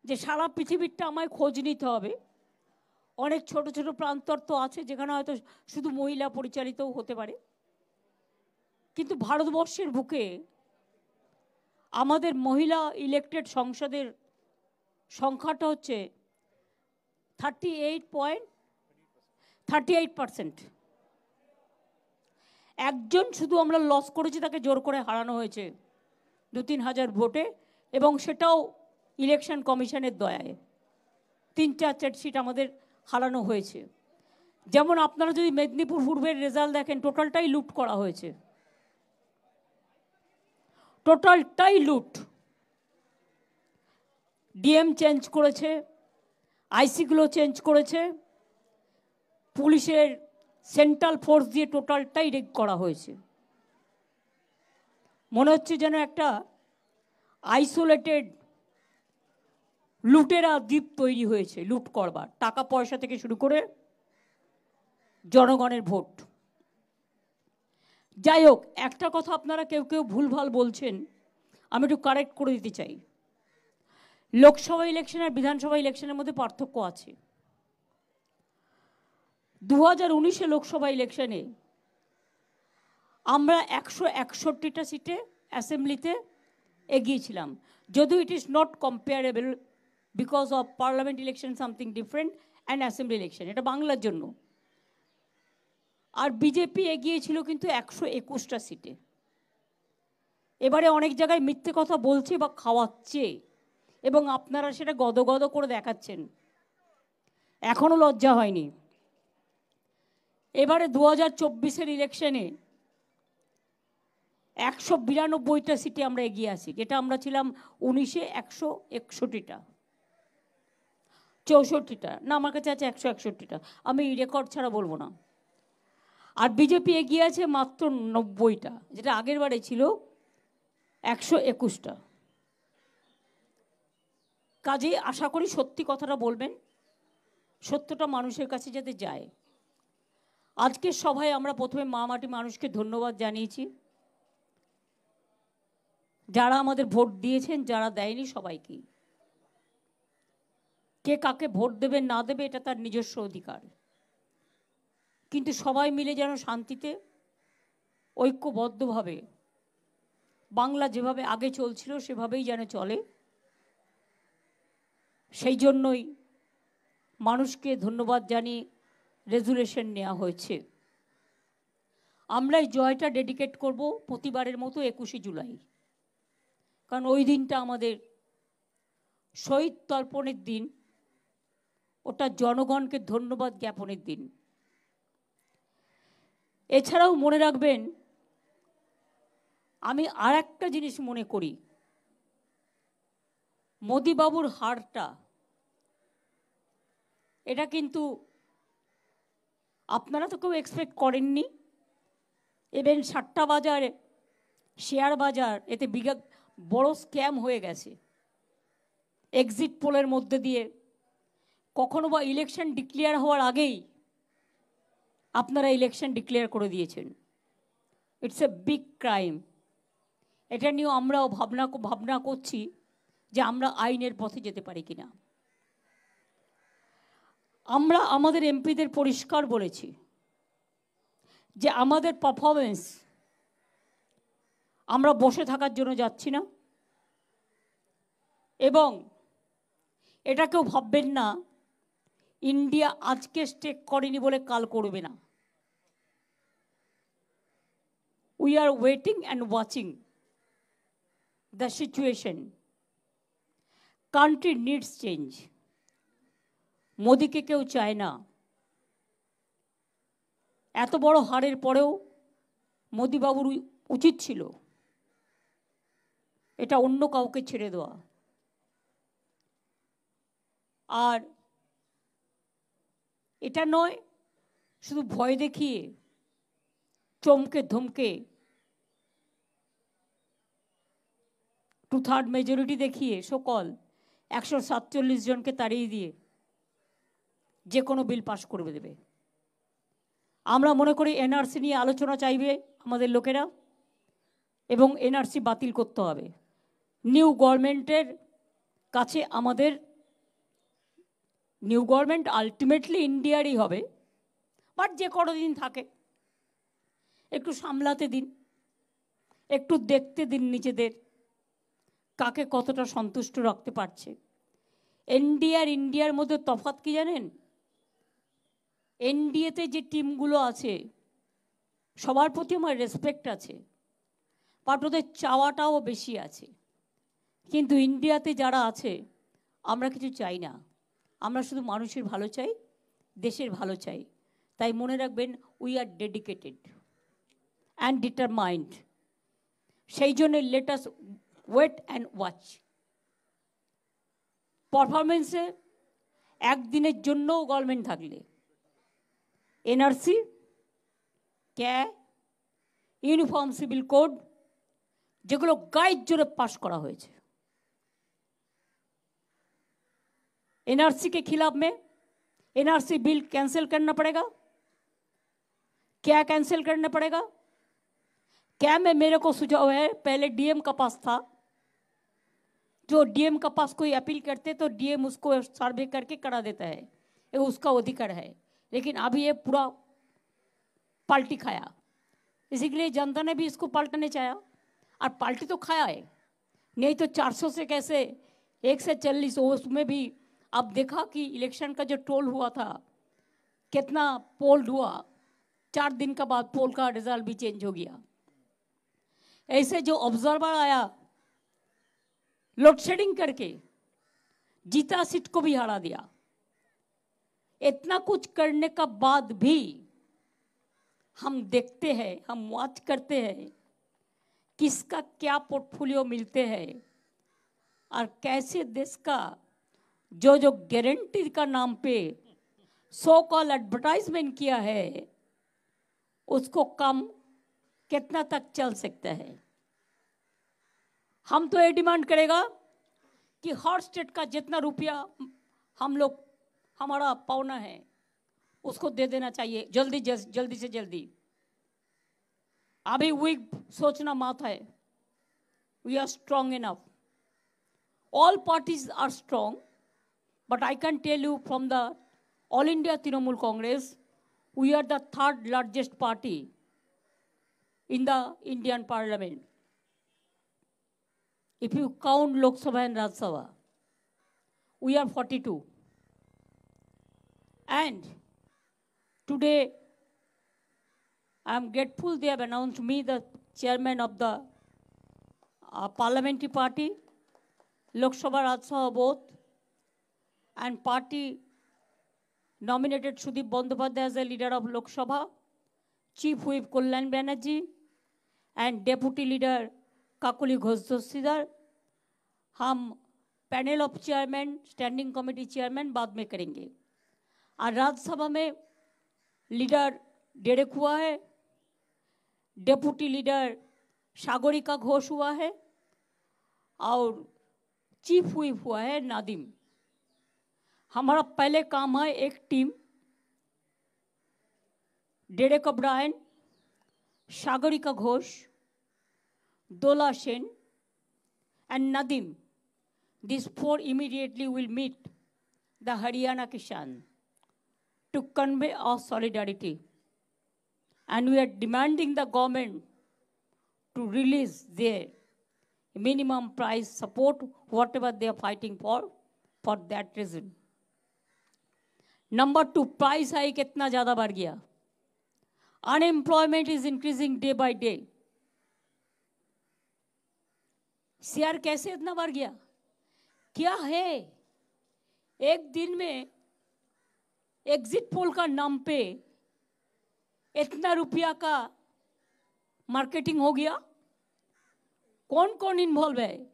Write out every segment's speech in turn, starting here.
যে সারা পৃথিবীরটা আমায় খোঁজ নিতে হবে। অনেক ছোট ছোট প্রান্তর তো আছে যেখানে হয়তো শুধু মহিলা পরিচালিতও হতে পারে, কিন্তু ভারতবর্ষের বুকে আমাদের মহিলা ইলেক্টেড সংসদের সংখ্যাটা হচ্ছে 38%। একজন শুধু আমরা লস করেছি, তাকে জোর করে হারানো হয়েছে 2-3 হাজার ভোটে, এবং সেটাও ইলেকশন কমিশনের দয়ায় 3-4 সিট আমাদের হারানো হয়েছে। যেমন আপনারা যদি মেদিনীপুর পূর্বের রেজাল্ট দেখেন, টোটালটাই লুট করা হয়েছে, টোটালটাই লুট। ডিএম চেঞ্জ করেছে, আইসিগুলো চেঞ্জ করেছে, পুলিশের সেন্ট্রাল ফোর্স দিয়ে টোটালটাই রেড করা হয়েছে। মনে হচ্ছে যেন একটা আইসোলেটেড লুটেরা দ্বীপ তৈরি হয়েছে লুট করবার, টাকা পয়সা থেকে শুরু করে জনগণের ভোট। যাই হোক, একটা কথা আপনারা কেউ কেউ ভুলভাল বলছেন, আমি একটু কারেক্ট করে দিতে চাই। লোকসভা ইলেকশন আর বিধানসভা ইলেকশনের মধ্যে পার্থক্য আছে। 2019 লোকসভা ইলেকশনে আমরা 161টা সিটে অ্যাসেম্বলিতে এগিয়েছিলাম, যদিও it is not comparable because of parliament election something different and assembly election, এটা বাংলার জন্য। আর বিজেপি এগিয়েছিল কিন্তু 121টা সিটে। এবারে অনেক জায়গায় মিথ্যে কথা বলছে বা খাওয়াচ্ছে, এবং আপনারা সেটা গদগদ করে দেখাচ্ছেন, এখনও লজ্জা হয়নি। এবারে 2024 ইলেকশনে 192টা সিটে আমরা এগিয়ে আসি, যেটা আমরা ছিলাম 19-এ 161টা, 64টা না, আমার কাছে আছে 161টা, আমি রেকর্ড ছাড়া বলবো না। আর বিজেপি এগিয়ে আছে মাত্র 90টা, যেটা আগের বারে ছিল 121টা। কাজেই আশা করি সত্যি কথাটা বলবেন, সত্যটা মানুষের কাছে যাতে যায়। আজকের সভায় আমরা প্রথমে মা মাটি মানুষকে ধন্যবাদ জানিয়েছি, যারা আমাদের ভোট দিয়েছেন, যারা দেয়নি সবাইকে। কে কাকে ভোট দেবে না দেবে এটা তার নিজস্ব অধিকার, কিন্তু সবাই মিলে যেন শান্তিতে ঐক্যবদ্ধভাবে বাংলা যেভাবে আগে চলছিল সেভাবেই যেন চলে, সেই জন্যই মানুষকে ধন্যবাদ জানিয়ে রেজুলেশন নেওয়া হয়েছে। আমরা এই জয়টা ডেডিকেট করব প্রতিবারের মতো 21শে জুলাই, কারণ ওই দিনটা আমাদের শহীদ তর্পণের দিন, ওটা জনগণকে ধন্যবাদ জ্ঞাপনের দিন। এছাড়াও মনে রাখবেন, আমি আর একটা জিনিস মনে করি, মোদিবাবুর হারটা এটা কিন্তু আপনারা তো কেউ এক্সপেক্ট করেননি। ইভেন 7টা বাজার শেয়ার বাজার এতে বড় স্ক্যাম হয়ে গেছে এক্সিট পোলের মধ্যে দিয়ে। কখনো বা ইলেকশন ডিক্লেয়ার হওয়ার আগেই আপনারা ইলেকশন ডিক্লেয়ার করে দিয়েছেন। It's a big crime. এটা নিয়েও আমরাও ভাবনা করছি যে আমরা আইনের পথে যেতে পারি কিনা। আমরা আমাদের এমপিদের পরিষ্কার বলেছি যে আমাদের পারফরমেন্স, আমরা বসে থাকার জন্য যাচ্ছি না, এবং এটা কেউ ভাববেন না ইন্ডিয়া আজকে স্টেক করেনি বলে কাল করবে না। We are waiting and watching the situation. Country needs change. মোদিকে কেউ চায় না। এত বড় হারের পরেও মোদিবাবুর উচিত ছিল এটা অন্য কাউকে ছেড়ে দেওয়া। আর এটা নয় শুধু ভয় দেখিয়ে, চমকে ধমকে, 2/3 মেজরিটি দেখিয়ে সকল 147 জনকে তাড়িয়ে দিয়ে যে কোনো বিল পাশ করে দেবে। আমরা মনে করি এনআরসি নিয়ে আলোচনা চাইবে আমাদের লোকেরা, এবং এনআরসি বাতিল করতে হবে। নিউ গভর্নমেন্টের কাছে আমাদের নিউ গভর্নমেন্ট আলটিমেটলি ইন্ডিয়ারই হবে, বাট যে কতদিন থাকে একটু সামলাতে দিন, একটু দেখতে দিন নিজেদের কাকে কতটা সন্তুষ্ট রাখতে পারছে। এনডিএ আর ইন্ডিয়ার মধ্যে তফাৎ কি জানেন? এনডিএতে যে টিমগুলো আছে সবার প্রতি আমার রেসপেক্ট আছে, বাট ওদের চাওয়াটাও বেশি আছে। কিন্তু ইন্ডিয়াতে যারা আছে আমরা কিছু চাই না, আমরা শুধু মানুষের ভালো চাই, দেশের ভালো চাই। তাই মনে রাখবেন, we are dedicated and determined. সেই জন্য let us wait and watch. পারফরমেন্সে একদিনের জন্যও গভর্নমেন্ট থাকলে NRC, CAA, uniform civil code, যেগুলো গাইড জোরে পাस करा হয়েছে, एनआरसी के खिलाफ में एनआरसी बिल कैंसिल करना पड़ेगा। क्या कैंसिल करना पड़ेगा? क्या में मेरे को सुझाव है, पहले डीएम का पास था, जो डीएम का पास कोई अपील करते तो डीएम उसको सर्वे करके करा देता है, ये उसका अधिकार है। लेकिन अभी ये पूरा पलटी खाया, इसीलिए जनता ने भी इसको पलटने चाहा, और पलटी तो खाया है। नहीं तो 400 से कैसे 1 से 40, उसमें भी अब देखा कि इलेक्शन का जो टोल हुआ था कितना पोल हुआ, 4 दिन का बाद पोल का रिजल्ट भी चेंज हो गया। ऐसे जो ऑब्जर्वर आया लोड शेडिंग करके जीता सीट को भी हरा दिया। इतना कुछ करने का बाद भी हम देखते हैं, हम वॉच करते हैं किसका क्या पोर्टफोलियो मिलते हैं और कैसे देश का जो जो गारंटी का नाम पे सो कॉल एडवर्टाइजमेंट किया है उसको कम कितना तक चल सकता है। हम तो ये डिमांड करेगा कि हर स्टेट का जितना रुपया हम लोग हमारा पावना है उसको दे देना चाहिए जल्दी से जल्दी। अभी वीक सोचना मत है, we are strong enough, all parties are strong, but I can tell you from the All India Trinamool Congress, we are the 3rd largest party in the Indian Parliament. If you count Lok Sabha and Rajya Sabha, we are 42. And today, I am grateful they have announced me the chairman of the parliamentary party, Lok Sabha, Rajya Sabha both, and party nominated Sudeep Bandyopadhyay as the leader of Lok Sabha, Chief Whip Kalyan Banerjee, and Deputy Leader Kakuli Ghosh Dossidar। हम panel of chairman, standing committee chairman बाद में करेंगे। और राज्यसभा में leader Derek हुआ है, deputy leader Sagarika Ghosh हुआ है, और चीफ व्हिप हुआ है नादिम। हमारा पहले काम है एक team, Derek O'Brien, Sagarika Ghosh, Dola Sen and Nadim. These 4 immediately will meet the Haryana Kisan to convey our solidarity. And we are demanding the government to release their minimum price support, whatever they are fighting for that reason. Number 2, price hike इतना ज़्यादा बढ़ गया। Unemployment is increasing day by day. Share कैसे इतना बढ़ गया? क्या है? एक दिन में एग्जिट पोल का नाम पे इतना रुपया का मार्केटिंग हो गया। कौन कौन इन्वॉल्व है?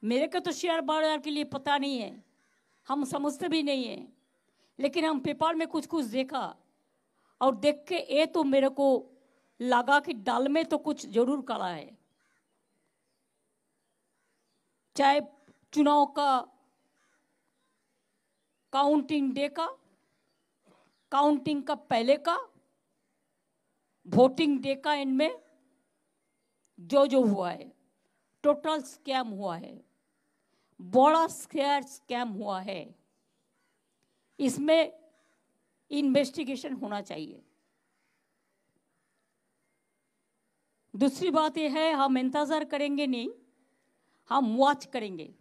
मेरे को तो शेयर बाजार के लिए पता नहीं है, हम समझते भी नहीं है, लेकिन हम पेपर में कुछ कुछ देखा और देख के ये तो मेरे को लगा कि दाल में तो कुछ जरूर काला है। चाहे चुनाव का काउंटिंग डे का, काउंटिंग का पहले का, वोटिंग डे का, इनमें जो जो हुआ है टोटल स्कैम हुआ है, बड़ा स्कैम हुआ है। इसमें इन्वेस्टिगेशन होना चाहिए। दूसरी बात यह है, हम इंतजार करेंगे नहीं, हम वॉच करेंगे।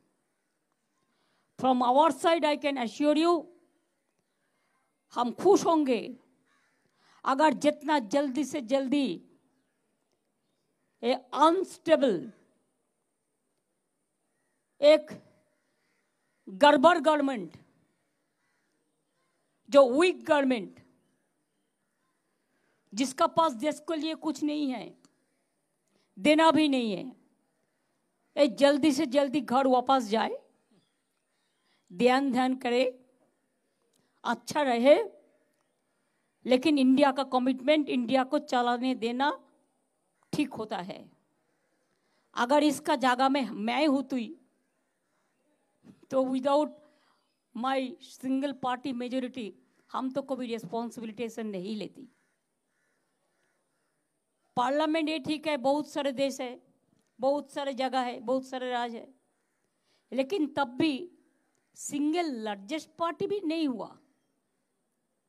From our side I can assure you, हम खुश होंगे अगर जितना जल्दी से जल्दी ए अनस्टेबल, एक गड़बड़ गवर्नमेंट, जो वीक गवर्नमेंट, जिसका पास देश के लिए कुछ नहीं है, देना भी नहीं है, ये जल्दी से जल्दी घर वापस जाए, ध्यान करे, अच्छा रहे। लेकिन इंडिया का कमिटमेंट, इंडिया को चलाने देना ठीक होता है। अगर इसका जगह में मैं होती तो without my single party majority हम तो कभी रिस्पॉन्सिबिलिटेशन नहीं लेती। पार्लियामेंट ये ठीक है, बहुत सारे देश है, बहुत सारे जगह है, बहुत सारे राज्य है, लेकिन तब भी सिंगल लार्जेस्ट पार्टी भी नहीं हुआ।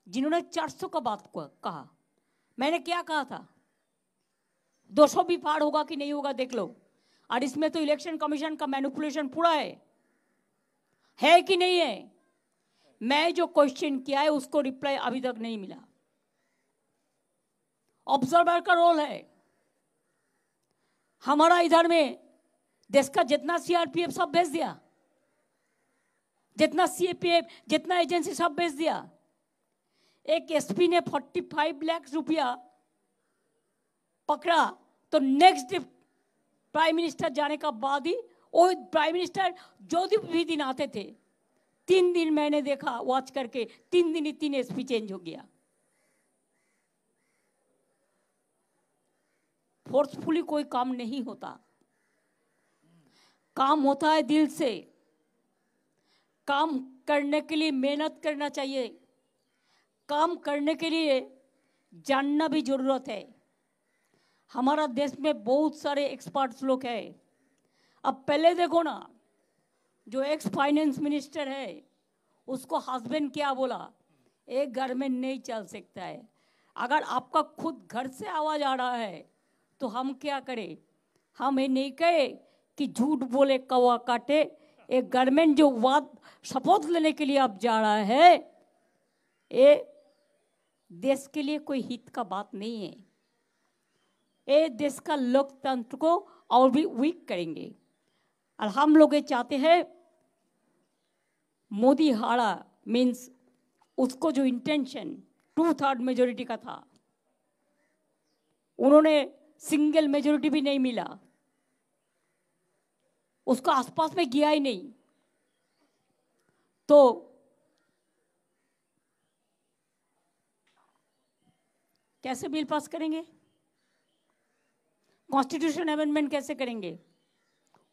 जिन्होंने 400 का बात कहा, मैंने क्या कहा था, 200 भी पार होगा कि नहीं होगा देख लो। और इसमें तो इलेक्शन कमीशन का मैनिपुलेशन पूरा है कि नहीं है? मैं जो क्वेश्चन किया है उसको रिप्लाई अभी तक नहीं मिला। ऑब्जर्वर का रोल है हमारा। इधर में देश का जितना सीआरपीएफ सब भेज दिया, जितना सीएपीएफ, जितना एजेंसी सब भेज दिया। एक एसपी ने 45 लाख रुपया पकड़ा, तो नेक्स्ट डे प्राइम मिनिस्टर जाने का बाद ही वो प्राइम मिनिस्टर जो भी दिन आते थे, 3 दिन मैंने देखा वॉच करके, 3 दिन ही 3 एसपी चेंज हो गया। फोर्सफुली कोई काम नहीं होता, काम होता है दिल से। काम करने के लिए मेहनत करना चाहिए, काम करने के लिए जानना भी जरूरत है। हमारा देश में बहुत सारे एक्सपर्ट्स लोग हैं। अब पहले देखो ना, जो एक्स फाइनेंस मिनिस्टर है उसको हस्बैंड क्या बोला, एक घर में नहीं चल सकता है। अगर आपका खुद घर से आवाज आ रहा है तो हम क्या करें? हम ये नहीं कहे कि झूठ बोले कौवा काटे। एक गवर्नमेंट जो वाद शपथ लेने के लिए अब जा रहा है, ये देश के लिए कोई हित का बात नहीं है। ये देश का लोकतंत्र को और भी वीक करेंगे। और हम लोग ये चाहते हैं मोदी हारा, मीन्स उसको जो इंटेंशन 2/3 मेजोरिटी का था, उन्होंने सिंगल मेजोरिटी भी नहीं मिला, उसका आसपास में गया ही नहीं। तो कैसे बिल पास करेंगे? कॉन्स्टिट्यूशन अमेंडमेंट कैसे करेंगे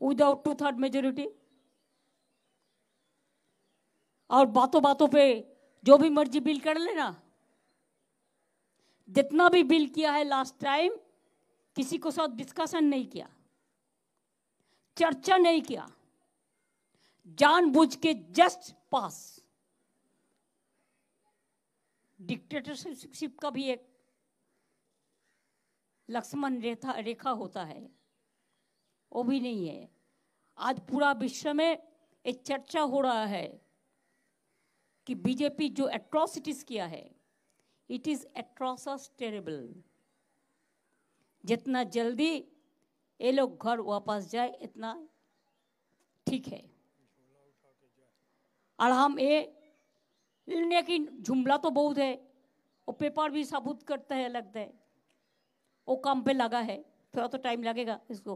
विदाउट 2/3 मेजोरिटी? और बातों बातों पे जो भी मर्जी बिल कर लेना। जितना भी बिल किया है लास्ट टाइम, किसी को साथ डिस्कशन नहीं किया, चर्चा नहीं किया, जानबूझ के जस्ट पास। डिक्टेटरशिप का भी एक लक्ष्मण रेखा होता है, वो भी नहीं है। आज पूरा विश्व में एक चर्चा हो रहा है कि बीजेपी जो एट्रोसिटीज किया है, इट इज एट्रोसस टेरेबल। जितना जल्दी ये लोग घर वापस जाए इतना ठीक है। और हम ये, लेकिन जुमला तो बहुत है, वो पेपर भी सबूत करता है, लगता है वो काम पे लगा है, थोड़ा तो टाइम लगेगा इसको,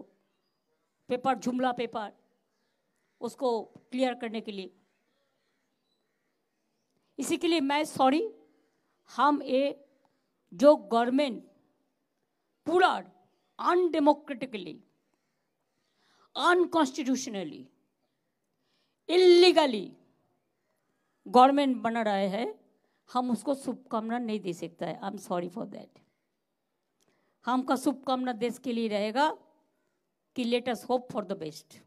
पेपर जुमला पेपर उसको क्लियर करने के लिए। इसी के लिए मैं सॉरी, हम ये जो गवर्नमेंट पूरा अनडेमोक्रेटिकली, अनकॉन्स्टिट्यूशनली, इलीगली गवर्नमेंट बना रहा है, हम उसको शुभकामना नहीं दे सकता है। I am sorry for that. हमका शुभकामना देश के लिए रहेगा कि let us hope for the best.